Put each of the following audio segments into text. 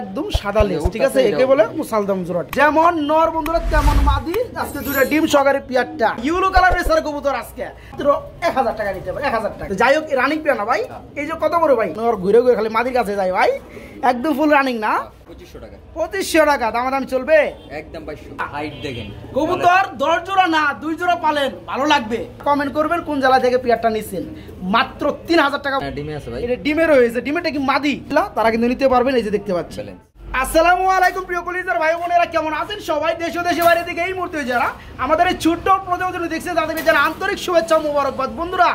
একদম সাদা লেজ, ঠিক আছে, একে বলে মুসালদম জোড়া। যেমন নর বন্ধুরা তেমন মাদি। আজকে দুইটা ডিম সহকারে পেয়ারটা ইয়েলো কালার রেসার কবুতর আজকে 1000 টাকা নিতে পারে, 1000 টাকা। যাই হোক রানিং পেয়ার না ভাই, এই যে কত বড় ভাই, নর ঘুরে ঘুরে খালি মাদির কাছে যায় ভাই, একদম ফুল রানিং না, 2500 টাকা। 2500 টাকা দামাদামি চলবে একদম 2200। হাইট দেখেন কবুতর 10 জোড়া না 2 জোড়া পালেন, ভালো লাগবে। কমেন্ট করবেন কোন জেলা থেকে পেয়ারটা নিছেন, মাত্র 3000 টাকা। ডিমে আছে ভাই, এটা ডিমে রয়েছে, ডিমেটা কি মাদি, তারা কিন্তু নিতে পারবেন। এই যে দেখতে পাচ্ছেন। আসসালামু আলাইকুম প্রিয় কলিজার ভাই বোনেরা, কেমন আছেন সবাই? দেশ ও দেশের বাইরে থেকে এই মুহূর্তে যারা আমাদের এই ছোট্ট প্রতিবেদন দেখছেন তাদেরকে যারা আন্তরিক শুভেচ্ছা মোবারকবাদ। বন্ধুরা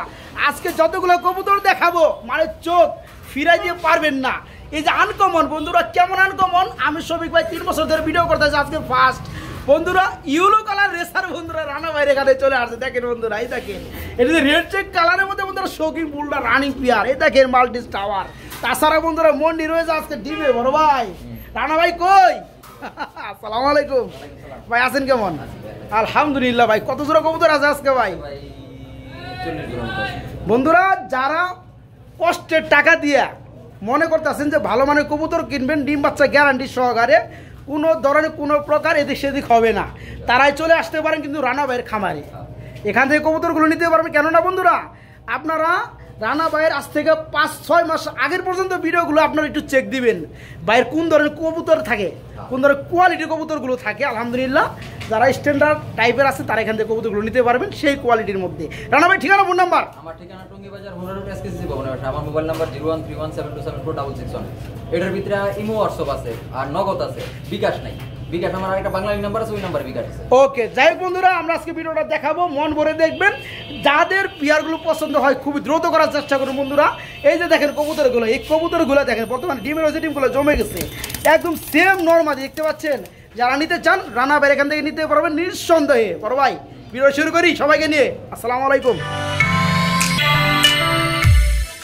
আজকে যতগুলো কবুতর দেখাবো মানে চোখ ফিরাই দিয়ে পারবেন না। এই যে আনকমন বন্ধুরা, কেমন আনকমন, আমি শফিক ভাই 3 বছর ধরে ভিডিও করতেছি, আজকে ফার্স্ট বন্ধুরা ইয়েলো কালার রেসার বন্ধুরা রানা বাইরে এখানে চলে আসছে। দেখেন বন্ধুরা, এই দেখেন এটা যে রেড চেক কালারের মধ্যে বন্ধুরা শৌখিন বুলটা রানিং পিয়ার, এই দেখেন মাল্টি টাওয়ার। তাছাড়া বন্ধুরা মন্ডি রয়েছে আজকে ডিমে বড় ভাই রানা ভাই কই। আসসালামু আলাইকুম ভাই, আছেন কেমন? আলহামদুলিল্লাহ ভাই। কত জোড়া কবুতর আছে আজকে ভাই? বন্ধুরা যারা কষ্টের টাকা দিয়া মনে করতেছেন যে ভালো মানের কবুতর কিনবেন, ডিম বাচ্চা গ্যারান্টি সহকারে, কোনো ধরনের কোনো প্রকার এদিক সেদিক হবে না, তারাই চলে আসতে পারেন কিন্তু রানা ভাইয়ের খামারে। এখান থেকে কবুতরগুলো নিতে পারবেন। কেননা বন্ধুরা আপনারা রানা ভাইয়ের আজ থেকে 5-6 মাস আগের পর্যন্ত ভিডিওগুলো আপনারা একটু চেক দিবেন, ভাইয়ের কোন ধরনের কবুতর থাকে, কোন ধরনের কোয়ালিটির কবুতরগুলো থাকে। আলহামদুলিল্লাহ যারা স্ট্যান্ডার্ড টাইপের আছে তারা এখান থেকে কবুতরগুলো নিতে পারবেন সেই কোয়ালিটির মধ্যে। রানা ভাই ঠিকানা, ফোন নাম্বার? আমার ঠিকানা টঙ্গী বাজার হুনারুল এসকেসি ভবন। আমার মোবাইল নাম্বার 01317274661। এটার ভিতরে ইমো হোয়াটসঅ্যাপ আছে আর নগদ আছে, বিকাশ নাই। বিকাশ আমার একটা বাংলাদেশ নাম্বার আছে, ওই নাম্বার বিকাশ আছে। ওকে যাই হোক বন্ধুরা, আমরা আজকে ভিডিওটা দেখাবো, মন ভরে দেখবেন। যাদের পেয়ারগুলো পছন্দ হয় খুবই দ্রুত করার চেষ্টা করুন বন্ধুরা। এই যে দেখেন কবুতরগুলো, এই কবুতরগুলো দেখেন বর্তমানে ডিমের রয়েছে, ডিমগুলো জমে গেছে একদম সেম নরমাদি, দেখতে পাচ্ছেন। যারা নিতে চান রানা ভাই এখান থেকে নিতে পারবেন নিঃসন্দেহে। বড় ভাই ভিডিও শুরু করি সবাইকে নিয়ে। আসসালামু আলাইকুম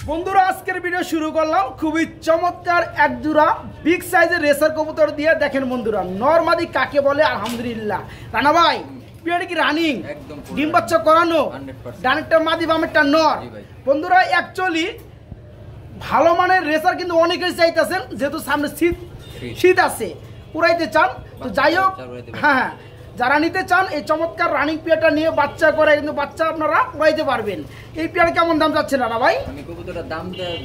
বন্ধুরা, আজকের ভিডিও শুরু করলাম খুবই চমৎকার এক জোড়া বিগ সাইজের রেসার কবুতর দিয়ে। দেখেন বন্ধুরা নরমাদি কাকে বলে, আলহামদুলিল্লাহ। রানা ভাই পিয়ারটা কি রানিং, ডিম বাচ্চা করানো, ডানেরটা মাদি বামেরটা নর। বন্ধুরা অ্যাকচুয়ালি ভালো মানের রেসার কিন্তু অনেকেই চাইতেছেন, যেহেতু সামনে শীত আছে, উড়াইতে চান। তো যাই হোক, হ্যাঁ যারা নিতে চান এই চমৎকার রানিং পেয়ারটা নিয়ে বাচ্চা করে কিন্তু বাচ্চা আপনারা উড়াইতে পারবেন। এই পেয়ার কেমন দাম যাচ্ছে না ভাই? আমি কবুতরের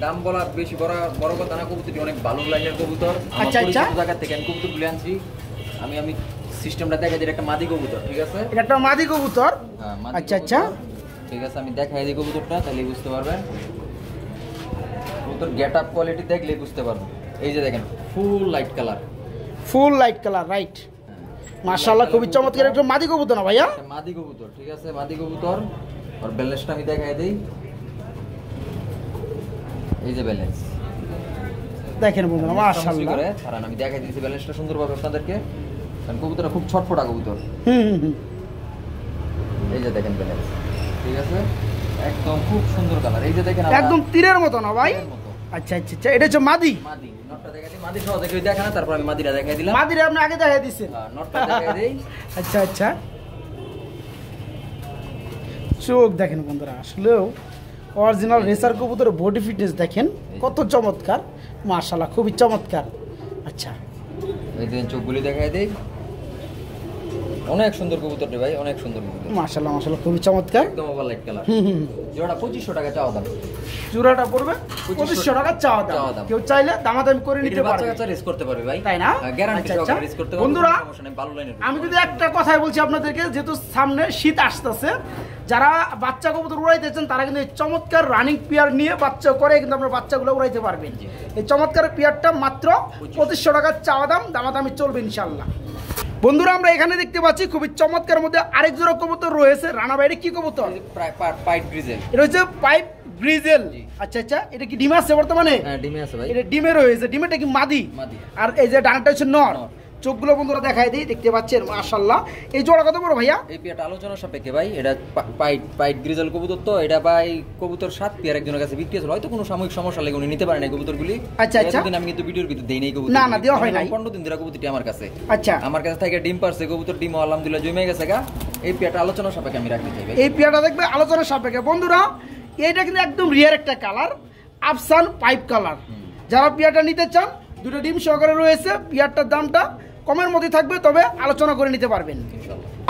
দাম বলা বেশি বড় কথা না, কবুতরটি অনেক ভালো লাইনের কবুতর। আচ্ছা আচ্ছা, জায়গা থেকে আমি কবুতর তুলে আনছি। আমি সিস্টেমটা দেখাই দিই, একটা মাদি কবুতর, ঠিক আছে? এটা একটা মাদি কবুতর। আচ্ছা আচ্ছা ঠিক আছে, আমি দেখাই দিই কবুতরটা, তাহলে বুঝতে পারবেন। কবুতর গেট আপ কোয়ালিটি দেখলেই বুঝতে পারবেন। এই যে দেখেন ফুল লাইট কালার, ফুল লাইট কালার, রাইট। মাশাআল্লাহ খুবই চমৎকার একটা মাদি কবুতর না ভাইয়া? মাদি কবুতর, ঠিক আছে, মাদি কবুতর। আর ব্যালেন্সটা আমি দেখাই দেই, এই যে ব্যালেন্স দেখেন বন্ধুরা মাশাআল্লাহ। কারণ আমি দেখাই দিয়েছি ব্যালেন্সটা সুন্দরভাবে আপনাদেরকে, কারণ কবুতরটা খুব ছটফটা কবুতর। এই যে দেখেন ব্যালেন্স, ঠিক আছে, একদম খুব সুন্দর কালার। এই যে দেখেন একদম তীরের মতো না ভাই? আচ্ছা আচ্ছা আচ্ছা, এটা হচ্ছে মাদি। মাদি নটটা দেখাই দিই, মাদি সহ দেখে দেখা না, তারপর আমি মাদিটা দেখাই দিলাম। মাদিরে আপনি আগে দেখাই দিয়েছেন, নটটা দেখাই দেই। আচ্ছা আচ্ছা, চোখ দেখেন বন্ধুরা, আসলেও অরিজিনাল রেসার কবুতরের বডি ফিটনেস দেখেন কত চমৎকার, মাশাআল্লাহ খুবই চমৎকার। আচ্ছা এই যে চোখগুলি দেখাই দেই, অনেক সুন্দর কবুতর রে ভাই, অনেক সুন্দর কবুতর, মাশাআল্লাহ মাশাআল্লাহ খুবই চমৎকার, একদম ওভার লাইট কালার। জোড়া 2500 টাকা চাওয়া দাম। জোড়াটা পড়বে 2500 টাকা চাওয়া দাম। কেউ চাইলে দামাদামি করে নিতে পারবে, বাচ্চা রেস করতে পারবে ভাই, তাই না? গ্যারান্টি সহকারে রেস করতে পারবে বন্ধুরা। সমস্যা নেই, ভালো লাইনের। আমি যদি একটা কথাই বলছি আপনাদেরকে, যেহেতু সামনে শীত আসতেছে, যারা বাচ্চা কবুতর উড়াইতেছেন তারা কিন্তু এই চমৎকার রানিং পেয়ার নিয়ে বাচ্চা করে কিন্তু আপনার বাচ্চাগুলো উড়াইতে পারবেন। এই চমৎকার পেয়ারটা মাত্র 2500 টাকা চাওয়া দাম, দামাদামি চলবে ইনশাআল্লাহ। বন্ধুরা আমরা এখানে দেখতে পাচ্ছি খুবই চমৎকার মধ্যে আরেক জোড়া কবুতর রয়েছে। রানা ভাই কি কবুতর? Pipe grizzle. এটা হচ্ছে পাইপ গ্রিজেল। আচ্ছা আচ্ছা, এটা কি ডিম আছে বর্তমানে? হ্যাঁ ডিমে আছে ভাই। এটা ডিমে রয়েছে, ডিমেটা কি মাদি? আর এই যে ডানাটা হচ্ছে নর। চোখগুলো বন্ধুরা দেখাই দিই, দেখতে পাচ্ছেন মাশাআল্লাহ। এই জোড়া কত বড় ভাইয়া? এই পেয়ারটা আলোচনা সাপেক্ষে ভাই, এটা পাইট গ্রিজেল কবুতর। তো এটা ভাই কবুতর 7 পেয়ার একজনের কাছে বিক্রি হয়েছিল, হয়তো কোনো সাময়িক সমস্যা লাগে উনি নিতে পারেন এই কবুতরগুলি। আচ্ছা আচ্ছা, এতদিন আমি কিন্তু ভিডিওর ভিতর দেই নাই কবুতর, না না দেওয়া হয় নাই, 15 দিন ধরে কবুতরটি আমার কাছে। আচ্ছা, আমার কাছে থেকে ডিম পারছে কবুতর, ডিম আলহামদুলিল্লাহ জমে গেছে গা। এই পেয়ারটা আলোচনা সাপেক্ষে আমি রাখতে চাই ভাই। এই পেয়ারটা দেখবে আলোচনা সাপেক্ষে। বন্ধুরা এইটা কিন্তু একদম রিয়ার একটা কালার, আফসান পাইপ কালার। যারা পেয়ারটা নিতে চান দুটো ডিম সহকারে রয়েছে। পেয়ারটার দামটা কমের মধ্যে থাকবে, তবে আলোচনা করে নিতে পারবেন।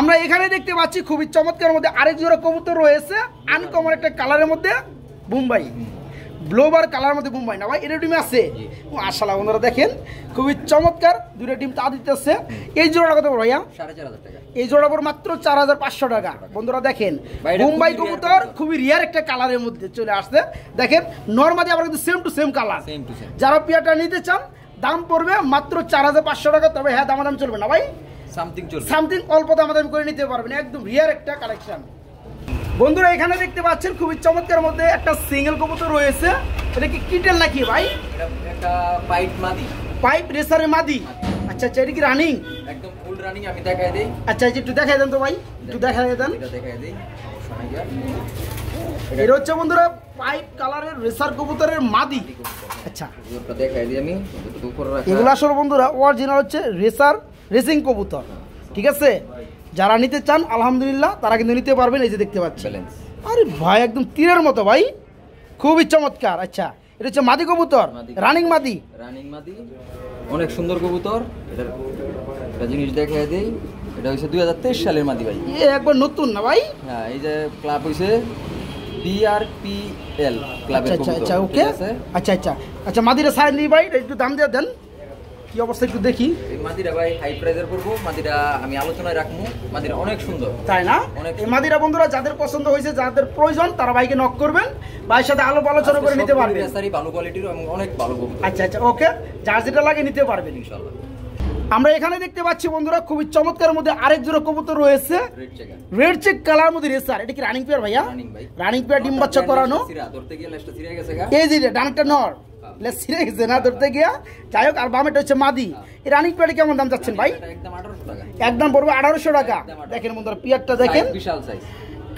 আমরা এখানে দেখতে পাচ্ছি খুবই চমৎকার মধ্যে আরেক জোড়া কবুতর রয়েছে, আনকমন একটা কালারের মধ্যে বোম্বাই, ব্লোবার কালার মধ্যে বোম্বাই না ভাই, এটা ডিম আছে। মাশাআল্লাহ বন্ধুরা দেখেন খুবই চমৎকার দুটো ডিম তা দিতেছে। এই জোড়াটা কত ভাইয়া? 4500 টাকা। এই জোড়া পর মাত্র 4500 টাকা। বন্ধুরা দেখেন বোম্বাই কবুতর খুবই রিয়ার একটা কালারের মধ্যে চলে আসছে। দেখেন নরমালি আবার কিন্তু সেম টু সেম কালার। যারা পেয়ারটা নিতে চান দাম পড়বে মাত্র 4500 টাকা। তবে হ্যাঁ দামাদাম চলবে না ভাই, সামথিং অল্প দামাদাম করে নিতে পারবেন। একদম রিয়ার একটা কালেকশন। বন্ধুরা এখানে দেখতে পাচ্ছেন খুবই চমৎকার মধ্যে একটা সিঙ্গেল কবুতর রয়েছে। এটা কি কিটেল নাকি ভাই? এটা পাইপ মাদি, পাইপ রেসারের মাদি। আচ্ছা আচ্ছা, এটা কি রানিং? একদম ফুল রানিং। আমি দেখাই দেই। আচ্ছা একটু দেখাই দেন তো ভাই, একটু দেখাই দেন। এটা দেখাই দেই। এটা হচ্ছে বন্ধুরা পাইপ কালারের রেসার কবুতরের মাদি। আচ্ছা এটা দেখাই দিই আমি। এগুলো আসলে বন্ধুরা অরিজিনাল হচ্ছে রেসার রেসিং কবুতর, ঠিক আছে? যারা নিতে চান আলহামদুলিল্লাহ তারা কিন্তু নিতে পারবেন। এই যে দেখতে পাচ্ছেন, আরে ভাই একদম তীরের মতো ভাই, খুবই চমৎকার। আচ্ছা এটা হচ্ছে মাদি কবুতর, রানিং মাদি। অনেক সুন্দর কবুতর। এটার একটা জিনিস দেখাই দেই। এটা হচ্ছে 2023 সালের মাদি ভাই। একবার নতুন না ভাই? হ্যাঁ, এই যে ক্লাব হইছে BRPL ক্লাবের কবুতর। আচ্ছা ওকে। আচ্ছা আচ্ছা আচ্ছা, মাদিরা সাইড নি ভাই, একটু দাম দিয়ে দেন কি অবস্থা একটু দেখি। এই মাদিরা ভাই হাই প্রাইজের করব। মাদিরা আমি আলোচনায় রাখবো। মাদিরা অনেক সুন্দর, তাই না? এই মাদিরা বন্ধুরা যাদের পছন্দ হয়েছে, যাদের প্রয়োজন, তারা ভাইকে নক করবেন, ভাইয়ের সাথে আলোচনা করে নিতে পারবেন। ভালো কোয়ালিটির এবং অনেক ভালো কবুতর। আচ্ছা আচ্ছা ওকে, যার যেটা লাগে নিতে পারবেন ইনশাআল্লাহ। আমরা এখানে দেখতে পাচ্ছি বন্ধুরা খুবই চমৎকার মধ্যে আরেক জোড়া কবুতর রয়েছে, রেড চেক কালার মধ্যে রেসার। এটা কি রানিং পেয়ার ভাইয়া? রানিং পেয়ার, ডিম বাচ্চা করানো। ধরতে গিয়ে লেজটা ছিঁড়ে গেছে গা। এই যে ডানটা নর, লেজ ছিঁড়ে গেছে না ধরতে গিয়া। যাই হোক, আর বামেটা হচ্ছে মাদি। এই রানিং পেয়ারে কেমন দাম যাচ্ছেন ভাই? একদম 1800 টাকা। একদম পড়বে 1800 টাকা। দেখেন বন্ধুরা পেয়ারটা দেখেন, বিশাল সাইজ।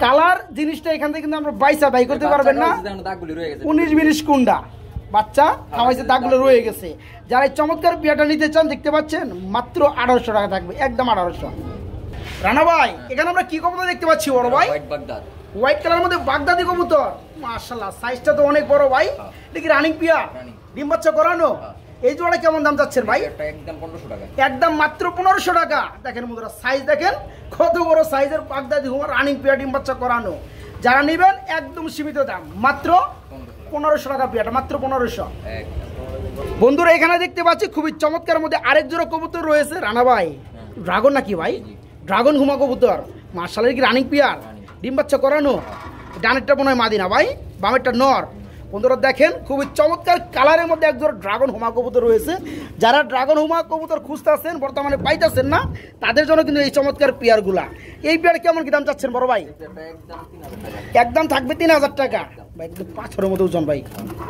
কালার জিনিসটা এখান থেকে কিন্তু আমরা বাইসা বাই করতে পারবেন না। 19-20 কুন্ডা বাচ্চা খাওয়াইছে, দাগগুলো রয়ে গেছে। যারা এই চমৎকার পেয়ারটা নিতে চান দেখতে পাচ্ছেন মাত্র 1800 টাকা থাকবে, একদম 1800। রানা ভাই এখানে আমরা কি কবুতর দেখতে পাচ্ছি বড় ভাই? হোয়াইট কালারের মধ্যে বাগদাদি কবুতর। মাশাআল্লাহ সাইজটা তো অনেক বড় ভাই। এটা কি রানিং পেয়ার, ডিম বাচ্চা করানো? এই জোড়া কেমন দাম যাচ্ছেন ভাই? একদম 1500 টাকা। একদম মাত্র 1500 টাকা। দেখেন বন্ধুরা সাইজ দেখেন কত বড় সাইজের বাগদাদি রানিং পেয়ার, ডিম বাচ্চা করানো। যারা নেবেন একদম সীমিত দাম, মাত্র 1500 টাকা পেয়ারটা, মাত্র 1500। বন্ধুরা এখানে দেখতে পাচ্ছি খুবই চমৎকার মধ্যে আরেক জোড়া কবুতর রয়েছে। রানা ভাই ড্রাগন নাকি ভাই? ড্রাগন ঘুমা কবুতর। মাশাআল্লাহ কি রানিং পেয়ার, ডিম বাচ্চা করানো। ডানেরটা মনে হয় মাদি না ভাই, বামেরটা নর। বন্ধুরা দেখেন খুবই চমৎকার কালারের মধ্যে এক জোড়া ড্রাগন হুমা কবুতর রয়েছে। যারা ড্রাগন হুমা কবুতর খুঁজতেছেন, বর্তমানে পাইতেছেন না, তাদের জন্য কিন্তু এই চমৎকার পেয়ারগুলা। এই পেয়ার কেমন কি দাম চাচ্ছেন বড় ভাই? একদম থাকবে 3000 টাকা ভাই, কিন্তু পাথরের মতো ওজন ভাই।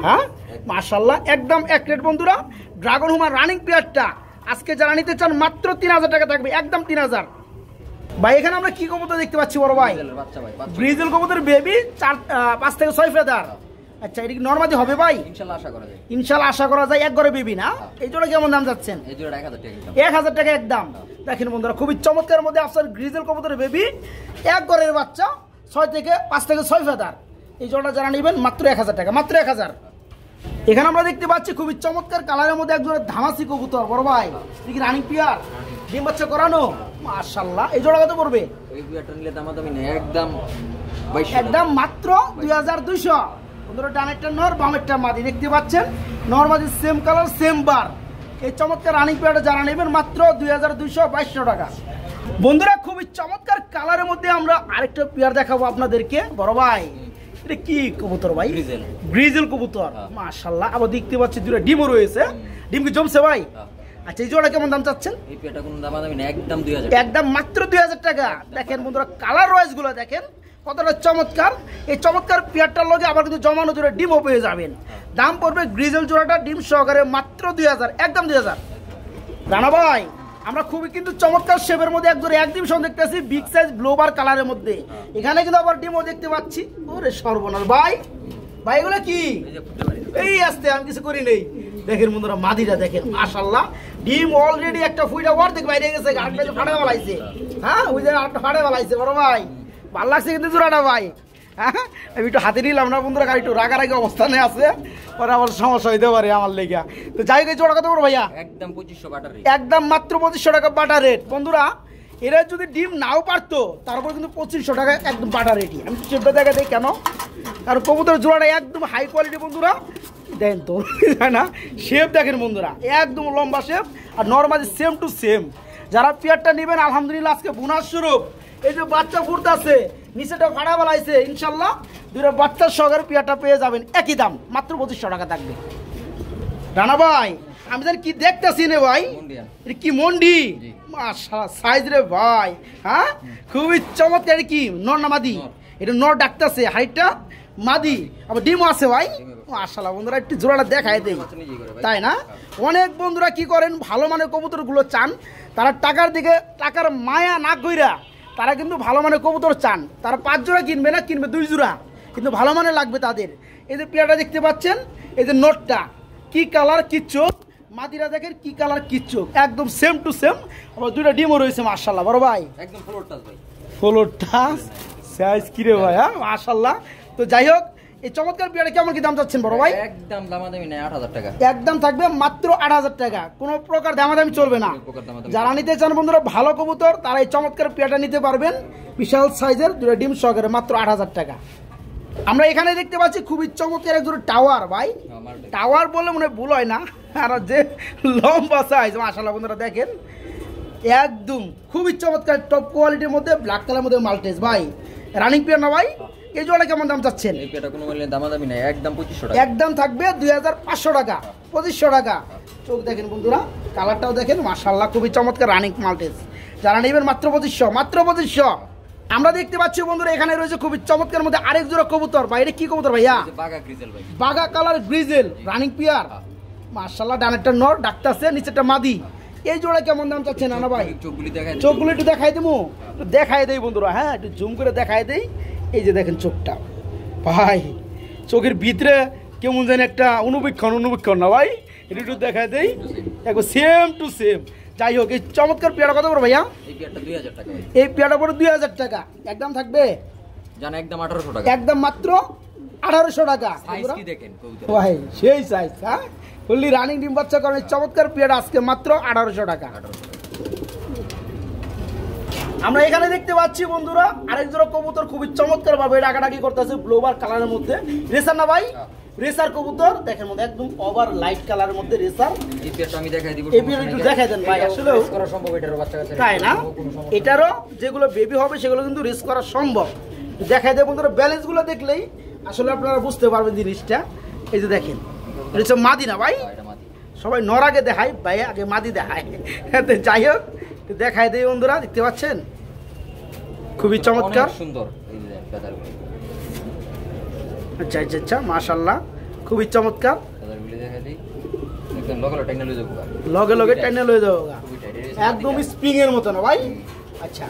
হ্যাঁ মাশাআল্লাহ একদম এক রেট বন্ধুরা। ড্রাগন হুমা রানিং পেয়ারটা আজকে যারা নিতে চান মাত্র 3000 টাকা থাকবে, একদম 3000 ভাই। এখানে আমরা কি কবুতর দেখতে পাচ্ছি বড় ভাই? ব্রিজেল কবুতর বেবি, 5 থেকে 6 ফেদার। আচ্ছা এটা কি নরমাদি হবে ভাই? ইনশাআল্লাহ আশা করা যায়। ইনশাআল্লাহ আশা করা যায়। এক ঘরে বেবি না? এই জোড়া কেমন দাম যাচ্ছেন? এই জোড়া 1000 টাকা। 1000 টাকা একদম। দেখেন বন্ধুরা খুবই চমৎকার মধ্যে আফসার গ্রিজেল কবুতরের বেবি, এক ঘরের বাচ্চা, 5 থেকে 6 ফেদার। এই জোড়া যারা নেবেন মাত্র 1000 টাকা, মাত্র 1000। এখানে আমরা দেখতে পাচ্ছি খুবই চমৎকার কালারের মধ্যে এক জোড়া ধামাসি কবুতর বড় ভাই। দেখি রানিং পিয়ার, ডিম বাচ্চা করানো। মাশাআল্লাহ এই জোড়া কত পড়বে? এই দুইটা নিলে দামাদামি নেই, একদম 2200, একদম মাত্র 2200। বন্ধুরা ডানেরটা নর, বামেরটা মাদি। দেখতে পাচ্ছেন নর মাদি সেম কালার সেম বার। এই চমৎকার রানিং পেয়ারটা যারা নেবেন মাত্র 2200 টাকা। বন্ধুরা খুবই চমৎকার কালারের মধ্যে আমরা আরেকটা পেয়ার দেখাবো আপনাদেরকে বড় ভাই। এটা কি কবুতর ভাই? গ্রিজেল কবুতর। মাশাআল্লাহ আবার দেখতে পাচ্ছি দুটো ডিমও রয়েছে। ডিম কি জমছে ভাই? আচ্ছা এই জোড়া কেমন দাম চাচ্ছেন? এই পেয়ারটা কোনো দামাদামি নেই, একদম 2000, একদম মাত্র 2000 টাকা। দেখেন বন্ধুরা কালার ওয়াইজ গুলো দেখেন কতটা চমৎকার। এই চমৎকার পেয়ারটার লগে আবার কিন্তু জমানো জোড়া ডিমও পেয়ে যাবেন। দাম পড়বে গ্রিজেল জোড়াটা ডিম সহকারে মাত্র 2000, একদম 2000। রানা ভাই আমরা খুবই কিন্তু চমৎকার শেপের মধ্যে এক জোড়া একদিন দেখতেছি বিগ সাইজ ব্লোবার কালারের মধ্যে। এখানে কিন্তু আবার ডিমও দেখতে পাচ্ছি। ওরে সর্বনাশ ভাই, ভাই এগুলো কি? এই আসতে আমি কিছু করি নেই। দেখেন বন্ধুরা মাদিরা দেখেন মাশাআল্লাহ, ডিম অলরেডি একটা ফুইটা অর্ধেক বাইরে গেছে, আটটা ফাটে ফেলাইছে। হ্যাঁ ওই যে আটটা ফাটে ফেলাইছে বড় ভাই। ভালো লাগছে কিন্তু জোড়াটা ভাই। হ্যাঁ আমি একটু হাতে নিলাম না বন্ধুরা, গাড়ি একটু রাগারাগি অবস্থানে আছে। ওরা আমার সমস্যা হইতে পারে আমার লেগা। তো যাই হোক এই জোড়া কত বড় ভাইয়া? একদম 2500 বাটার রেট, একদম মাত্র 2500 টাকা বাটার রেট। বন্ধুরা এরা যদি ডিম নাও পারতো তারপর কিন্তু 2500 টাকা একদম বাটার রেটই। আমি সেটা দেখা দেই কেন, কারণ কবুতর জোড়াটা একদম হাই কোয়ালিটি। বন্ধুরা দেখেন তো না শেপ দেখেন বন্ধুরা, একদম লম্বা শেপ আর নর্মালি সেম টু সেম। যারা পেয়ারটা নেবেন আলহামদুলিল্লাহ আজকে বোনাস স্বরূপ এই যে বাচ্চা ফুটতেছে নিচেটা ফাড়া বেলাইছে, ইনশাল্লাহ দুটো বাচ্চার সহকারে পেয়ারটা পেয়ে যাবেন একই দাম মাত্র 2500 টাকা থাকবে। রানা ভাই আমি জানি কি দেখতেছি রে ভাই, ইন্ডিয়ান এটা কি মন্ডি জি। মাশাআল্লাহ সাইজ রে ভাই, হ্যাঁ খুবই চমৎকার। এটা কি নর না মাদি? এটা নর ডাকতেছে, হাইটটা মাদি, আবার ডিমও আছে ভাই। মাশাআল্লাহ বন্ধুরা একটু জোড়াটা দেখায় দেই, তাই না? অনেক বন্ধুরা কি করেন ভালো মানের কবুতরগুলো চান, তারা টাকার দিকে টাকার মায়া না কইরা তারা কিন্তু ভালো মানের কবুতর চান। তারা 5 জোড়া কিনবে না, কিনবে 2 জোড়া, কিন্তু ভালো মানের লাগবে তাদের। এই যে পেয়ারটা দেখতে পাচ্ছেন, এই যে নোটটা কি কালার কি চোখ, মাদিরা দেখেন কি কালার কি চোখ, একদম সেম টু সেম। আবার 2টা ডিমও রয়েছে মাশাআল্লাহ বড় ভাই, একদম ফ্লোর টাচ ভাই, ফ্লোর টাচ সাইজ কি রে ভাই, হ্যাঁ মাশাআল্লাহ। তো যাই হোক এই চমৎকার পেয়ারে কেমন কি দাম চাচ্ছেন বড় ভাই? একদম দামাদামি নাই 8000 টাকা, একদম থাকবে মাত্র 8000 টাকা, কোনো প্রকার দামাদামি চলবে না। কোনো প্রকার দামাদামি যারা নিতে চান বন্ধুরা ভালো কবুতর তারা এই চমৎকার পেয়ারটা নিতে পারবেন, বিশাল সাইজের 2টা ডিম সহকারে মাত্র 8000 টাকা। আমরা এখানে দেখতে পাচ্ছি খুবই চমৎকার এক জোড়া টাওয়ার ভাই, আমার টাওয়ার বললে মনে হয় ভুল হয় না, আর যে লম্বা সাইজ মাশাআল্লাহ বন্ধুরা দেখেন একদম খুবই চমৎকার টপ কোয়ালিটির মধ্যে ব্ল্যাক কালারের মধ্যে মাল্টেজ ভাই, রানিং পেয়ার না ভাই? এই জোড়া কেমন দাম চাচ্ছেন? এই পেটা কোনো মূল্যে দামাদামি নাই, একদম 2500 টাকা, একদম থাকবে 2500 টাকা, 2500 টাকা। চোখ দেখেন বন্ধুরা, কালারটাও দেখেন মাশাআল্লাহ খুবই চমৎকার রানিং মাল্টেজ। যারা নেবেন মাত্র 2500, মাত্র 2500। আমরা দেখতে পাচ্ছি বন্ধুরা এখানে রয়েছে খুবই চমৎকার মধ্যে আরেক জোড়া কবুতর ভাই, এটা কি কবুতর ভাইয়া? এই যে বাগা গ্রিজেল ভাই, বাগা কালার গ্রিজেল রানিং পিয়ার মাশাআল্লাহ, ডানেরটা নর ডাকতাছে, নিচেরটা মাদি। এই জোড়া কেমন দাম চাচ্ছেন নানা ভাই? চোখগুলি দেখায়, চোখগুলো একটু দেখাই দেবো, একটু দেখাই দেই বন্ধুরা, হ্যাঁ একটু জুম করে দেখাই দেই। এই যে দেখেন চোখটা ভাই, চোখের ভিতরে কেমন যেন একটা অনুবীক্ষণ না ভাই, এটা একটু দেখাই দেই, একবার সেম টু সেম। যাই হোক এই চমৎকার পেয়ারা কত বড় ভাইয়া? এই পেয়ারটা 2000 টাকা ভাই, এই পেয়ারটা পড়ে 2000 টাকা, একদম থাকবে জানা একদম 1800 টাকা, একদম মাত্র 1800 টাকা। সাইজ কি দেখেন কবুতর ভাই সেই সাইজ, হ্যাঁ ফুললি রানিং ডিম বাচ্চা কারণ এই চমৎকার পেয়ারা আজকে মাত্র 1800 টাকা। 1800 টাকা। আমরা এখানে দেখতে পাচ্ছি বন্ধুরা আরেক জোড়া কবুতর খুবই চমৎকার ভাবে ডাকাডাকি করতেছে ব্লোবার কালারের মধ্যে, রেসার না ভাই? রেসার কবুতর দেখেন মধ্যে একদম ওভার লাইট কালারের মধ্যে রেসার। এই পেয়ারটা আমি দেখাই দিব, এই পেয়ারটা একটু দেখাই দেন ভাই, আসলে রেস করা সম্ভব এটারও বাচ্চা কাচ্চা, তাই না? এটারও যেগুলো বেবি হবে সেগুলো কিন্তু রেস করা সম্ভব। দেখাই দেয় বন্ধুরা, ব্যালেন্স গুলো দেখলেই আসলে আপনারা বুঝতে পারবেন জিনিসটা। এই যে দেখেন এটা হচ্ছে মাদি না ভাই? এটা মাদি, সবাই নর আগে দেখায়, ভাই আগে মাদি দেখায়। যাই হোক দেখাই দেয় বন্ধুরা, দেখতে পাচ্ছেন খুবই চমৎকার অনেক সুন্দর। এই যে ফেদারগুলি, আচ্ছা আচ্ছা আচ্ছা মাশাআল্লাহ খুবই চমৎকার। ফেদারগুলি দেখাই দিই, একদম লগলো টেকনোলজি যাবো, লগে লগে টাইনে লয়ে যাবো গা। খুবই টাইট, একদম স্প্রিং এর মতো না ভাই? আচ্ছা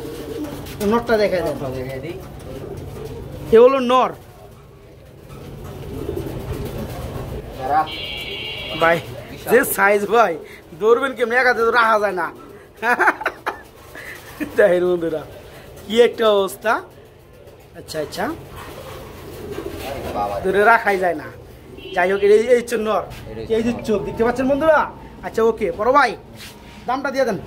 নরটা দেখাই দেন, দেখাই দিই। এ হলো নর ভাই, যে সাইজ ভাই দৌড়বেন কেমন, এক হাতে তো রাখা যায় না। দেখেন বন্ধুরা কি একটা অবস্থা, আচ্ছা আচ্ছা বাবা ধরে রাখাই যায় না। যাই হোক এই হচ্ছে নর, এই যে চোখ দেখতে পাচ্ছেন বন্ধুরা। আচ্ছা ওকে বড় ভাই দামটা দিয়ে দেন।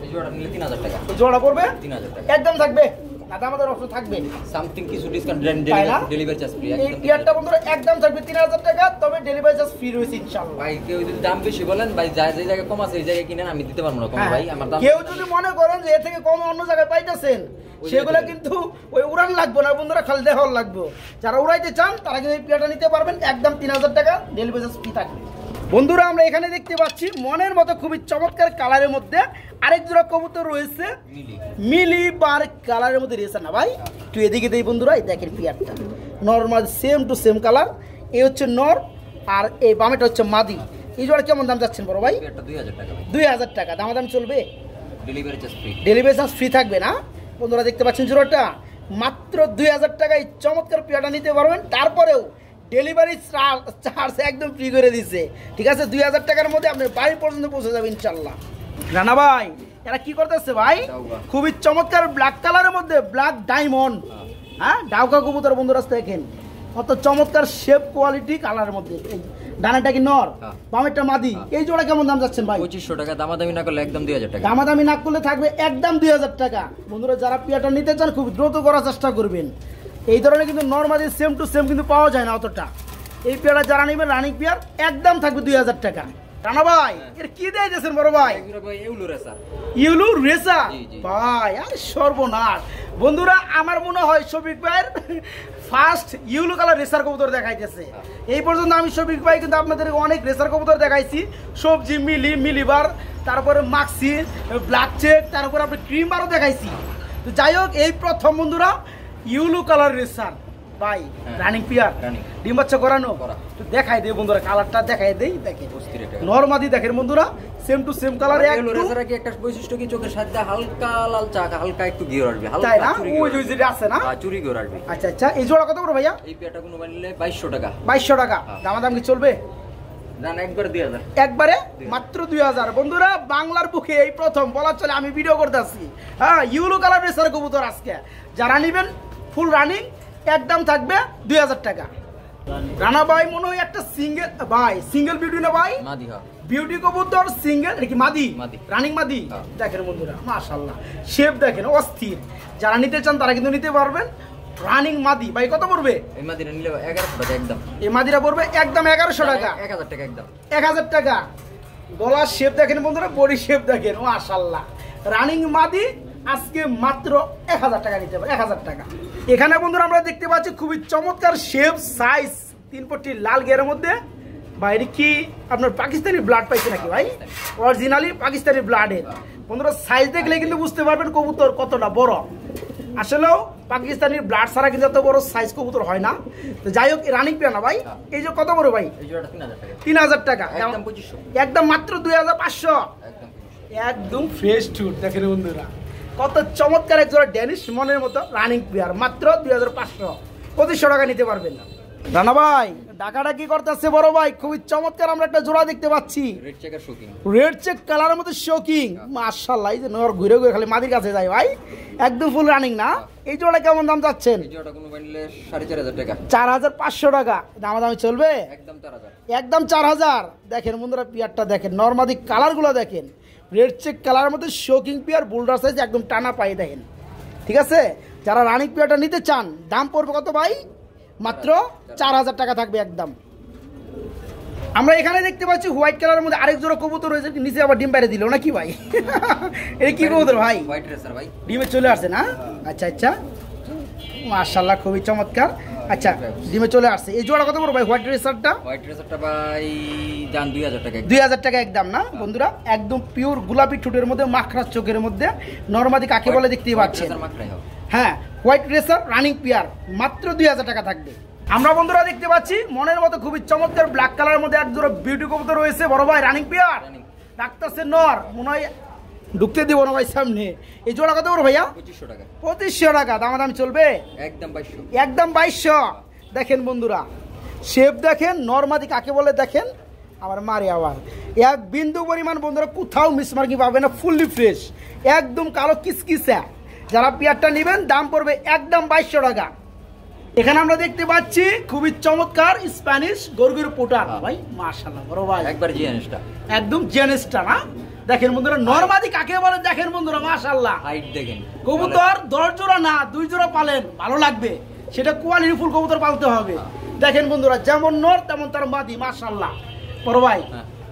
এই জোড়া নিলে 3000 টাকা, জোড়া পড়বে 3000 টাকা, একদম থাকবে না, আমাদের অপশন থাকবে সামথিং কিছু ডিসকাউন্ট, তাই না? ডেলিভারি চার্জ ফ্রি এই একদম। পেয়ারটা বন্ধুরা একদম থাকবে 3000 টাকা, তবে ডেলিভারি চার্জ ফ্রি রয়েছে ইনশাআল্লাহ। ভাই কেউ যদি দাম বেশি বলেন ভাই, যে জায়গায় কম আছে এই জায়গায় কিনেন, আমি দিতে পারবো না কম হ্যাঁ, ভাই, আমার দাম। কেউ যদি মনে করেন যে এর থেকে কম অন্য জায়গায় পাইতেছেন সেগুলো কিন্তু ওই উড়ান লাগবে না বন্ধুরা, খালি দেওয়ার লাগবে। যারা উড়াইতে চান তারা কিন্তু এই পেয়ারটা নিতে পারবেন, একদম 3000 টাকা ডেলিভারি চার্জ ফ্রি থাকবে। বন্ধুরা আমরা এখানে দেখতে পাচ্ছি মনের মতো খুবই চমৎকার কালারের মধ্যে আরেক জোড়া কবুতর রয়েছে, মিলি মিলি বার কালারের মধ্যে রয়েছে না ভাই? তুই এদিকে দেই বন্ধুরা, এই দেখেন পেয়ারটা normal same to same colour. এই হচ্ছে নর আর এই বামেটা হচ্ছে মাদি। এই জোড়া কেমন দাম যাচ্ছেন বড় ভাই? একটা 2000 টাকা ভাই, 2000 টাকা দাম চলবে, delivery charge free, delivery charge free থাকবে না? বন্ধুরা দেখতে পাচ্ছেন জোড়াটা মাত্র 2000 টাকায় চমৎকার পেয়ারটা নিতে পারবেন, তারপরেও ডেলিভারি চার্জ একদম ফ্রি করে দিচ্ছে। ঠিক আছে 2000 টাকার মধ্যে আপনি বাড়ি পর্যন্ত পৌঁছে যাবেন ইনশাল্লাহ। রানা ভাই এরা কি করতেছে ভাই? খুবই চমৎকার ব্ল্যাক কালারের মধ্যে ব্ল্যাক ডায়মন্ড, হ্যাঁ ডাউকা কবুতর বন্ধুরা দেখেন কত চমৎকার শেপ কোয়ালিটি কালারের মধ্যে। ডানাটা কি নর, হ্যাঁ। বামেরটা মাদি। এই জোড়া কেমন দাম যাচ্ছেন ভাই? 2500 টাকা, দামাদামি না করলে একদম 2000 টাকা। দামাদামি না করলে থাকবে একদম 2000 টাকা। বন্ধুরা যারা পেয়ারটা নিতে চান খুব দ্রুত করার চেষ্টা করবেন। এই ধরনের কিন্তু নর্মালি সেম টু সেম কিন্তু পাওয়া যায় না অতটা। এই পেয়ারটা যারা নেবেন রানিং পেয়ার একদম থাকবে 2000 টাকা। রানা ভাই এর কি দিয়ে দিয়েছেন বড় ভাই? Yellow racer. ইউলো রেসার জি, জি। ভাই আর সর্বনাশ। বন্ধুরা আমার মনে হয় শফিক ভাইয়ের ফার্স্ট ইউলো কালার রেসার কবুতর দেখাইতেছে। এই পর্যন্ত আমি শফিক ভাই কিন্তু আপনাদের অনেক রেসার কবুতর দেখাইছি, সবজি মিলিবার, তারপরে মাক্সি, ব্ল্যাক চেক, তারপরে আপনি ক্রিম বারও দেখাইছি। তো যাই হোক এই প্রথম বন্ধুরা ইউলো কালার রেসার ভাই রানিং পিয়ার ডিম বাচ্চা করানো। তো দেখাই দেই বন্ধুরা, কালারটা দেখাই দেই। দেখেন নরমাদি দেখেন বন্ধুরা, same to same colour. Yellow racer কি একটা বৈশিষ্ট্য কি চোখের সাথে হালকা লাল চাকা, হালকা একটু ঘিয়ে আসবে, তাই না? হালকা ওই যে যেটা আছে না, চুরি করে আসবে। আচ্ছা আচ্ছা। এই জোড়া কত বড় ভাইয়া? এই পেয়ারটা কোনো নিলে 2200 টাকা। 2200 টাকা দামাদাম কি চলবে? না না, একবারে 2000। একবারে মাত্র 2000। বন্ধুরা বাংলার বুকে এই প্রথম বলা চলে আমি ভিডিও করতেছি। হ্যাঁ ইউলো কালার রেসার কবুতর আজকে যারা নেবেন ফুল রানিং একদম থাকবে 2000 টাকা। রানা ভাই মনে হয় একটা সিঙ্গেল ভাই, সিঙ্গেল বিউটি না ভাই? মাদি। হ্যাঁ বিউটি কবুতর সিঙ্গেল, এটা কি মাদি? মাদি। রানিং মাদি। হ্যাঁ। দেখেন বন্ধুরা মাশাআল্লাহ শেপ দেখেন অস্থির। যারা নিতে চান তারা কিন্তু নিতে পারবেন। রানিং মাদি ভাই কত পড়বে? এই মাদিটা নিলে 1100 টাকা একদম। এই মাদিরা পড়বে একদম 1100 টাকা। 1000 টাকা একদম। 1000 টাকা। গলার শেপ দেখেন বন্ধুরা, বডি শেপ দেখেন মাশাআল্লাহ। রানিং মাদি আজকে মাত্র 1000 টাকা নিতে পারবে, 1000 টাকা। এখানে বন্ধুরা আমরা দেখতে পাচ্ছি খুবই চমৎকার শেপ সাইজ, 3 পট্টি লাল গেরের মধ্যে। ভাই এটা কি আপনার পাকিস্তানি ব্লাড পাইছে নাকি ভাই? অরিজিনালি পাকিস্তানি ব্লাডের। বন্ধুরা সাইজ দেখলে কিন্তু বুঝতে পারবেন কবুতর কতটা বড়। আসলেও পাকিস্তানি ব্লাড ছাড়া কিন্তু এত বড় সাইজ কবুতর হয় না। তো যাই হোক রানিং পেয়ার না ভাই? এই যে কত বড় ভাই? এই জোড়াটা 3000 টাকা। 3000 টাকা একদম 2500। একদম মাত্র 2500। একদম 2500। একদম ফ্রেশ টুট দেখেন বন্ধুরা, কত চমৎকার এক জোড়া ড্যানিশ মনের মতো রানিং পেয়ার মাত্র 2500। 2500 টাকা নিতে পারবেন। রানা ভাই ডাকাটা কি করতেছে বড় ভাই? খুবই চমৎকার আমরা একটা জোড়া দেখতে পাচ্ছি, red checker shocking. Red check কালারের মধ্যে শোকিং মাশাআল্লাহ। এই যে নর ঘুরে ঘুরে খালি মাদির কাছে যায় ভাই, একদম ফুল রানিং না? এই জোড়া কেমন দাম যাচ্ছেন? এই জোড়াটা কোনো নিলে 4500 টাকা। 4500 টাকা দামাদামি চলবে? একদম 4000। একদম 4000। দেখেন বন্ধুরা পিয়ারটা দেখেন, নরমাদি কালারগুলো দেখেন, রেড চেক কালারের মধ্যে শোকিং পিয়ার, বোল্ডার সাইজ একদম টানা পাই দেখেন। ঠিক আছে, যারা রানিং পিয়ারটা নিতে চান দাম পড়বে কত ভাই? মাত্র 4000 টাকা থাকবে একদম। আমরা এখানে দেখতে পাচ্ছি হোয়াইট কালারের মধ্যে আরেক জোড়া কবুতর রয়েছে, নিচে আবার ডিম বাইরে দিল না কি ভাই? এটা কি কবুতর ভাই? হোয়াইট রেসার ভাই। ডিমে চলে আসছে না? আচ্ছা আচ্ছা মাশাআল্লাহ খুবই চমৎকার। আচ্ছা ডিমে চলে আসছে। এই জোড়া কত বড় ভাই হোয়াইট রেসারটা? হোয়াইট রেসারটা ভাই জান 2000 টাকা। 2000 টাকা একদম না বন্ধুরা? একদম পিওর গোলাপি ঠোঁটের মধ্যে, মাখরা চোখের মধ্যে, নরমাদি কাকে বলে দেখতেই পাচ্ছেন। হ্যাঁ হোয়াইট রেসার রানিং পিয়ার মাত্র 2000 টাকা থাকবে। আমরা বন্ধুরা দেখতে পাচ্ছি মনের মতো খুবই চমৎকার ব্ল্যাক কালারের মধ্যে এক জোড়া বিউটি কবুতর রয়েছে বড় ভাই, রানিং পিয়ার। ডাক্তারছে নর মনে হয় ঢুকতে দিব না ভাই সামনে। এই জোড়া কত বড় ভাইয়া? 2500 টাকা। 2500 টাকা দামাদামি চলবে? একদম 2200। একদম 2200। দেখেন বন্ধুরা শেপ দেখেন, নরমাদি কাকে বলে দেখেন, আমার মারে আবার এক বিন্দু পরিমাণ বন্ধুরা কোথাও মিসমার্কিং পাবে না, ফুললি ফ্রেশ, একদম কালো কিসকিসা। যারা পেয়ারটা নেবেন দাম পড়বে একদম 2200 টাকা। এখানে আমরা দেখতে পাচ্ছি খুবই চমৎকার স্প্যানিশ গরুর পোটার ভাই মাশাআল্লাহ বড় ভাই, একবার জিএনএসটা একদম জেনেসটা না? দেখেন বন্ধুরা নরমাদি কাকে বলে দেখেন বন্ধুরা মাশাআল্লাহ। হাইট দেখেন, কবুতর 10 জোড়া না 2 জোড়া পালেন ভালো লাগবে, সেটা কোয়ালিটি ফুল কবুতর পালতে হবে। দেখেন বন্ধুরা যেমন নর তেমন তার মাদি মাশাআল্লাহ বড় ভাই।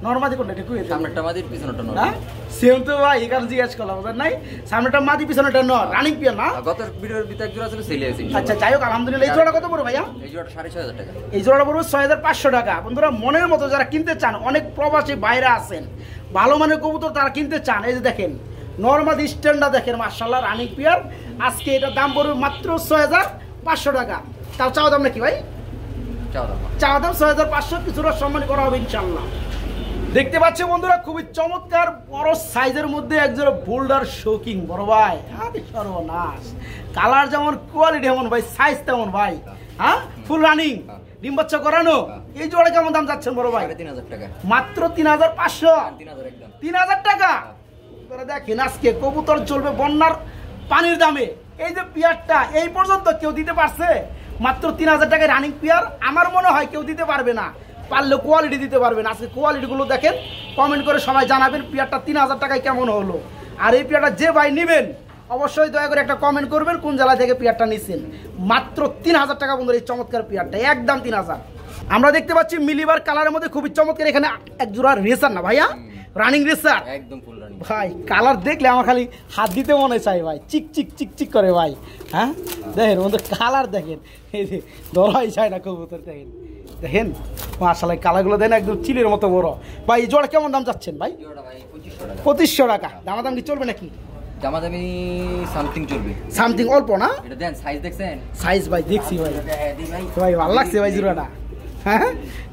নরমাদি কোনটা একটু কই সামনেরটা মাদির পিছনেরটা নর। হ্যাঁ সেম তো ভাই, এখানে জিজ্ঞেস করলাম বুঝেন নাই? সামনেটা মাদি পিছনেটা নর, রানিং পিয়ার না? গত ভিডিওর ভিতর জোড়া ছিল সেল হয়েছে। আচ্ছা যাই হোক আলহামদুলিল্লাহ। এই জোড়া কত পড়বে ভাইয়া? এই জোড়াটা 6500 টাকা। এই জোড়াটা পড়বে 6500 টাকা। বন্ধুরা মনের মতো যারা কিনতে চান, অনেক প্রবাসী বাইরে আছেন ভালো মানের কবুতর তারা কিনতে চান, এই যে দেখেন নরমাদি স্ট্যান্ডার্ড দেখেন মাশাআল্লাহ রানিং পিয়ার। আজকে এটা দাম পড়বে মাত্র 6500 টাকা। তাও চাওয়া দাম নাকি ভাই? চাওয়া দাম 6500, কিছুটা সম্মান করা হবে ইনশাআল্লাহ। দেখতে পাচ্ছ বন্ধুরা খুবই চমৎকার বড় সাইজের মধ্যে একজোড়া বোল্ডার শোকিং বড় ভাই। আরে সর্বনাশ, কালার যেমন কোয়ালিটি এমন ভাই, সাইজ তেমন ভাই। হ্যাঁ ফুল রানিং, ডিম বাচ্চা করানো। এই জোড়া কেমন দাম যাচ্ছেন বড় ভাই? 3500 টাকা। মাত্র 3500। 3000 একদম। 3000 টাকা। দেখেন আজকে কবুতর চলবে বন্যার পানির দামে। এই যে পিয়ারটা এই পর্যন্ত কেউ দিতে পারছে? মাত্র 3000 টাকায় রানিং পিয়ার আমার মনে হয় কেউ দিতে পারবে না। পারলে কোয়ালিটি দিতে পারবেন। আজকে কোয়ালিটিগুলো দেখেন, কমেন্ট করে সবাই জানাবেন পেয়ারটা 3000 টাকায় কেমন হলো। আর এই পেয়ারটা যে ভাই নেবেন অবশ্যই দয়া করে একটা কমেন্ট করবেন কোন জেলা থেকে পেয়ারটা নিচ্ছেন। মাত্র 3000 টাকা বন্ধুরা এই চমৎকার পেয়ারটা, একদম 3000। আমরা দেখতে পাচ্ছি মিলিবার কালারের মধ্যে খুবই চমৎকার, এখানে এক জোড়া রেসার না ভাইয়া, রানিং রেসার একদম ফুল রানিং ভাই। কালার দেখলে আমার খালি হাত দিতে মনে চাই ভাই, চিক চিক চিক চিক করে ভাই। হ্যাঁ দেখেন বন্ধু কালার দেখেন, এই যে ধরাই যায় না কবুতর, দেখেন দেখেন মাশাআল্লাহ কালারগুলো দেন একদম চিলের মতো বড়। ভাই এই জোড়া কেমন দাম চাচ্ছেন ভাই? 2500 টাকা। দামাদাম কি চলবে নাকি? দামাদামি সামথিং চলবে, সামথিং অল্প না? এটা দেন সাইজ দেখছেন? সাইজ ভাই দেখছি ভাই, ভাই ভালো লাগছে ভাই জোড়াটা। হ্যাঁ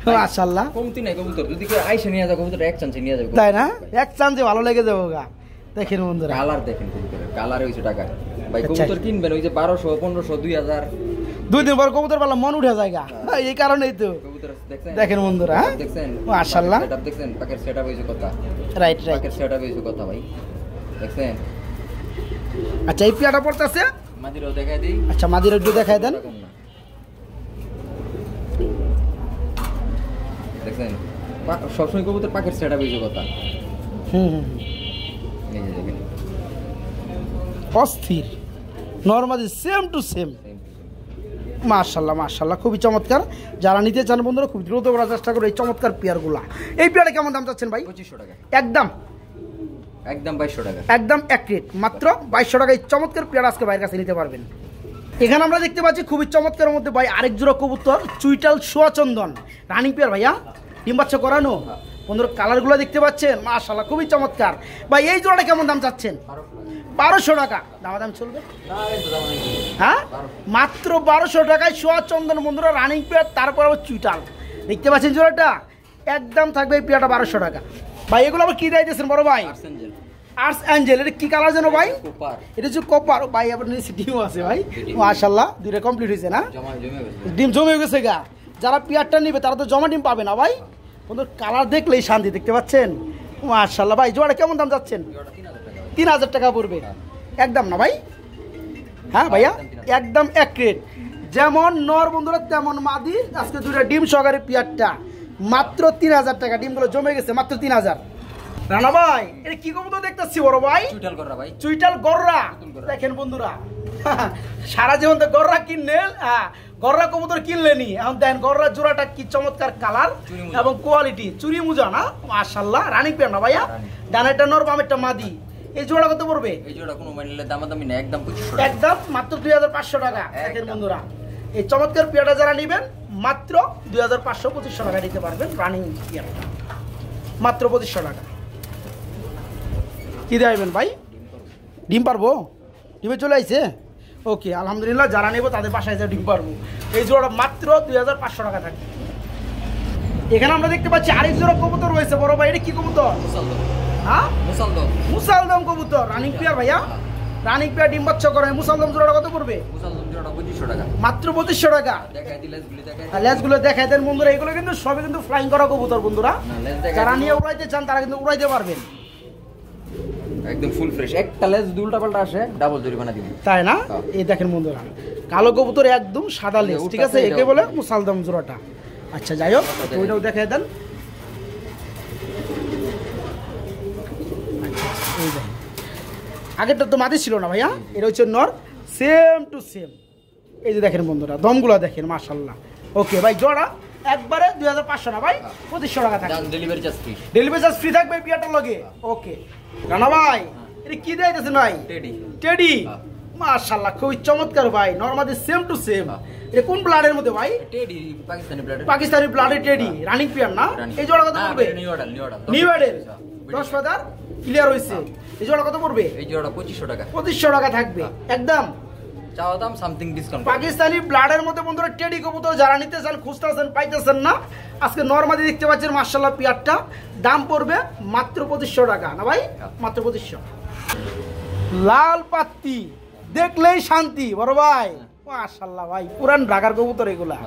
মাশাআল্লাহ কমতি নাই কবুতর, যদি কেউ আইসা নিয়ে যাও কবুতর এক চান্সে নিয়ে যাবে, তাই না? এক চান্সে ভালো লেগে যাবো গা। দেখেন বন্ধুরা কালার দেখেন কবুতরের, কালারে হইছে টাকা ভাই। কবুতর কিনবেন ওই যে 1200 1500 2000, 2 দিন পর কবুতর পারলাম মন উঠে জায়গা, এই কারণেই তো। কবুতর দেখছেন? দেখেন বন্ধুরা দেখছেন মাশাআল্লাহ, সেটআপ দেখছেন? পাকের সেটআপ হইছে কথা, রাইট রাইট, পাকের সেটআপ হইছে কথা ভাই, দেখছেন? আচ্ছা এই পেয়ারটা পড়তেছে, মাদিরও দেখাই দেই। আচ্ছা মাদির একটু দেখাই দেন। দেখছেন সবসময় কবুতর পাকের সেটআপ হইছে কথা। হুম এই যে দেখেন অস্থির, নরমালি সেম টু সেম। মাশাআল্লাহ মাশাআল্লাহ খুবই চমৎকার। যারা নিতে চান বন্ধুরা খুব দ্রুত করার চেষ্টা করো এই চমৎকার পেয়ারগুলা। এই পেয়ারটা কেমন দাম চাচ্ছেন ভাই? 2500 টাকা, একদম একদম 2200 টাকা, একদম এক রেট, মাত্র 2200 টাকায় চমৎকার পেয়ার আজকে ভাইয়ের কাছে নিতে পারবেন। এখানে আমরা দেখতে পাচ্ছি খুবই চমৎকার মধ্যে ভাই আরেক জোড়া কবুতর, চুইটাল সোয়াচন্দন রানিং পেয়ার ভাইয়া, ডিম বাচ্চা করানো। বন্ধুরা কালারগুলো দেখতে পাচ্ছেন মাশাআল্লাহ খুবই চমৎকার। ভাই এই জোড়াটা কেমন দাম চাচ্ছেন? 1200 টাকা। দাম চলবে? হ্যাঁ মাত্র 1200 টাকায় সোয়াচন্দন বন্ধুরা রানিং পেয়ার, তারপর আবার চুইটাল। দেখতে পাচ্ছেন জোড়াটা একদম থাকবে এই পেয়ারটা 1200 টাকা। ভাই এগুলো আবার কি দিতেছেন বড় ভাই? Arts Angel. এটা কি কালার যেন ভাই? এটা হচ্ছে কপার ভাই, আবার নিচে ডিম আছে ভাই মাশাআল্লাহ, দুইটা কমপ্লিট হয়েছে না? ডিম জমে গেছে গা। যারা পেয়ারটা নিবে তারা তো জমা ডিম পাবে না ভাই। বন্ধুর কালার দেখলেই শান্তি, দেখতে পাচ্ছেন মাশাআল্লাহ। ভাই জোড়া কেমন দাম যাচ্ছেন? 3000 টাকা পড়বে একদম না ভাই? হ্যাঁ ভাইয়া একদম এক রেট, যেমন নর বন্ধুরা তেমন মাদি। আজকে দুইটা ডিম সহকারে পেয়ারটা মাত্র 3000 টাকা। ডিমগুলো জমে গেছে মাত্র 3000। রানা ভাই এটা কি কবুতর দেখতেছি বড় ভাই? চুইটাল গররা ভাই, চুইটাল গররা। দেখেন বন্ধুরা সারা জীবন তো গররা কিনলেন, গররা কবুতর কিনলেনি, এখন দেখেন গররা জোড়াটা কি চমৎকার কালার এবং কোয়ালিটি, চুরি মুজা না মাশাআল্লাহ। রানিং পেয়ার না ভাইয়া? ডানেরটা নর বামেরটা মাদি। এই জোড়া কত পড়বে? এই জোড়া কোনো মাইলে দামাদামি না, একদম 2500 টাকা, একদম মাত্র 2500 টাকা। দেখেন বন্ধুরা এই চমৎকার পেয়ারটা যারা নেবেন মাত্র 2500-2500 টাকা নিতে পারবেন রানিং পেয়ারটা, মাত্র 2500 টাকা। কি দেবেন ভাই? ডিম পারবো? ডিমে চলে আইছে? ওকে আলহামদুলিল্লাহ, যারা নেবো তাদের বাসায় যা ডিম পারবো। এই জোড়া মাত্র 2500 টাকা থাকে। এখানে আমরা দেখতে পাচ্ছি আরেক জোড়া কবুতর রয়েছে বড় ভাই, এটা কি কবুতর? হ্যাঁ মুসালদম কবুতর রানিং পেয়ার ভাইয়া, রানিং পেয়ার ডিম বাচ্চা করে। মুসালদম জোড়াটা কত পড়বে? মুসালদম জোড়াটা 2500 টাকা, মাত্র 2500 টাকা। দেখাই দিলে লেজগুলো দেখাই দেন বন্ধুরা, এগুলো কিন্তু সবই কিন্তু ফ্লাইং করা কবুতর বন্ধুরা, যারা নিয়ে উড়াইতে চান তারা কিন্তু উড়াইতে পারবেন, একদম ফুল ফ্রেশ। একটা লেজ দুলটা পাল্টা আসে ডাবল জরিমানা দিব, তাই না? এই দেখেন বন্ধুরা কালো কবুতর একদম সাদা লেজ, ঠিক আছে? একে বলে মুসালদম জোড়াটা। আচ্ছা যাই হোক ওইটাও দেখাই দেন। আগেরটা তো মাদি ছিল না ভাইয়া, এটা হচ্ছে নর, সেম টু সেম। এই যে দেখেন বন্ধুরা দমগুলো দেখেন মাশাআল্লাহ। ওকে ভাই জোড়া একবারে 2500 না ভাই, 2500 টাকা থাকবে। Delivery charge free, delivery charge free থাকবে পিয়াটার লগে। ওকে রানা ভাই এটা কি দিতেছেন ভাই? টেডি, টেডি মাশাআল্লাহ খুবই চমৎকার ভাই, নরমালি সেম টু সেম। এটা কোন ব্লাডের মধ্যে ভাই? টেডি পাকিস্তানি ব্লাড, পাকিস্তানি ব্লাডের টেডি রানিং পিয়ার না? এই জোড়া কত পড়বে? নিউ অর্ডার 10 ফেদার ক্লিয়ার হইছে। এই জোড়া কত পড়বে? এই জোড়া 2500 টাকা, 2500 টাকা থাকবে একদম। চাওয়া দাম সামথিং ডিসকাউন্ট। পাকিস্তানি ব্লাডের মধ্যে বন্ধুরা টেডি কবুতর যারা নিতে চান, খুঁজতেছেন পাইতেছেন না, আজকে নরমালি দেখতে পাচ্ছেন মাশাআল্লাহ পিয়ারটা দাম পড়বে মাত্র 2500 টাকা না ভাই? মাত্র 2500। লাল পাত্তি দেখলেই শান্তি বড় ভাই মাশাআল্লাহ ভাই, পুরান ঢাকার কবুতর এগুলা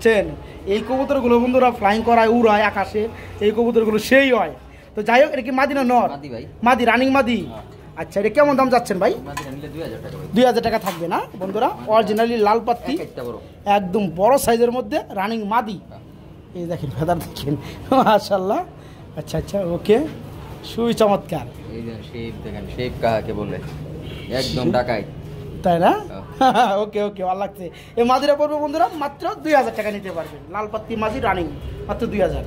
চেন। এই কবুতরগুলো বন্ধুরা ফ্লাইং করায় উড়ায় আকাশে, এই কবুতরগুলো সেই হয়। তো যাই হোক এটা কি মাদি না নর? মাদি ভাই, মাদি রানিং মাদি। আচ্ছা এটা কেমন দাম যাচ্ছেন ভাই? 2000 টাকা থাকবে না বন্ধুরা? অরিজিনালি লাল পাত্তি একদম বড় সাইজের মধ্যে রানিং মাদি। এই দেখেন ফেদার দেখেন মাশাআল্লাহ। আচ্ছা আচ্ছা ওকে, সুই চমৎকার। এই যে শেপ দেখেন, শেপ কাকে বলে, একদম ঢাকাই, তাই না? ওকে ওকে, ভালো লাগছে। এই মাদিরা পড়বে বন্ধুরা মাত্র 2000 টাকা নিতে পারবেন, লাল পাত্তি মাদি রানিং মাত্র 2000।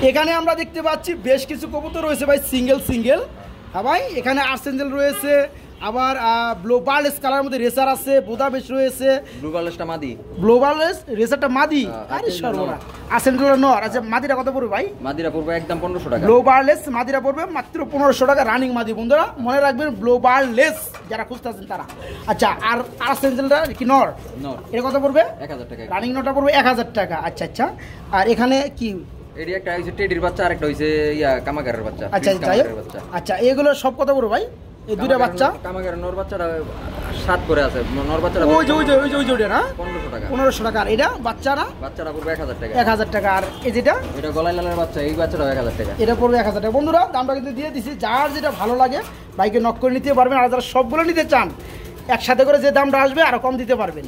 এখানে আমরা দেখতে পাচ্ছি বেশ কিছু কবুতর রয়েছে ভাই, সিঙ্গেল সিঙ্গেল। হ্যাঁ ভাই, এখানে আর্সেঞ্জেল রয়েছে, আবার ব্লোবার্লেস কালার মধ্যে রেসার আছে, বুদাবেশ রয়েছে। ব্লুবার্লেসটা মাদি, ব্লোবার্লেস রেসারটা মাদি, আরে সর্বনা। আর্সেঞ্জেল নর। আচ্ছা মাদিরা কত পড়বে ভাই? মাদিরা পড়বে একদম 1500 টাকা। ব্লোবার্লেস মাদিরা পড়বে মাত্র 1500 টাকা, রানিং মাদি বন্ধুরা মনে রাখবেন, ব্লোবার্লেস যারা খুঁজতেছেন তারা। আচ্ছা আর আর্সেঞ্জেলটা কি নর? নর। এটা কত পড়বে? 1000 টাকা। রানিং নটা পড়বে 1000 টাকা। আচ্ছা আচ্ছা, আর এখানে কি? এডি একটা হইছে টেডির বাচ্চা, আর একটা হইছে ইয়া কামাগারের বাচ্চা। আচ্ছা যাই হোক। আচ্ছা এগুলো সব কত পড়বে ভাই? এই দুইটা বাচ্চা কামাগারের নর বাচ্চাটা 7 করে আছে, নর বাচ্চাটা ওই যে ওই যে ওই যে ওই যে না 1500 টাকা। 1500 টাকা। আর এটা বাচ্চারা? বাচ্চাটা পড়বে 1000 টাকা। 1000 টাকা। আর এই যেটা? এটা গলায় লালের বাচ্চা, এই বাচ্চাটা 1000 টাকা। এটা পড়বে 1000 টাকা। বন্ধুরা দামটা কিন্তু দিয়ে দিছি, যার যেটা ভালো লাগে বাইকে নক করে নিতে পারবেন, আর যারা সবগুলো নিতে চান একসাথে করে যে দামটা আসবে আরো কম দিতে পারবেন।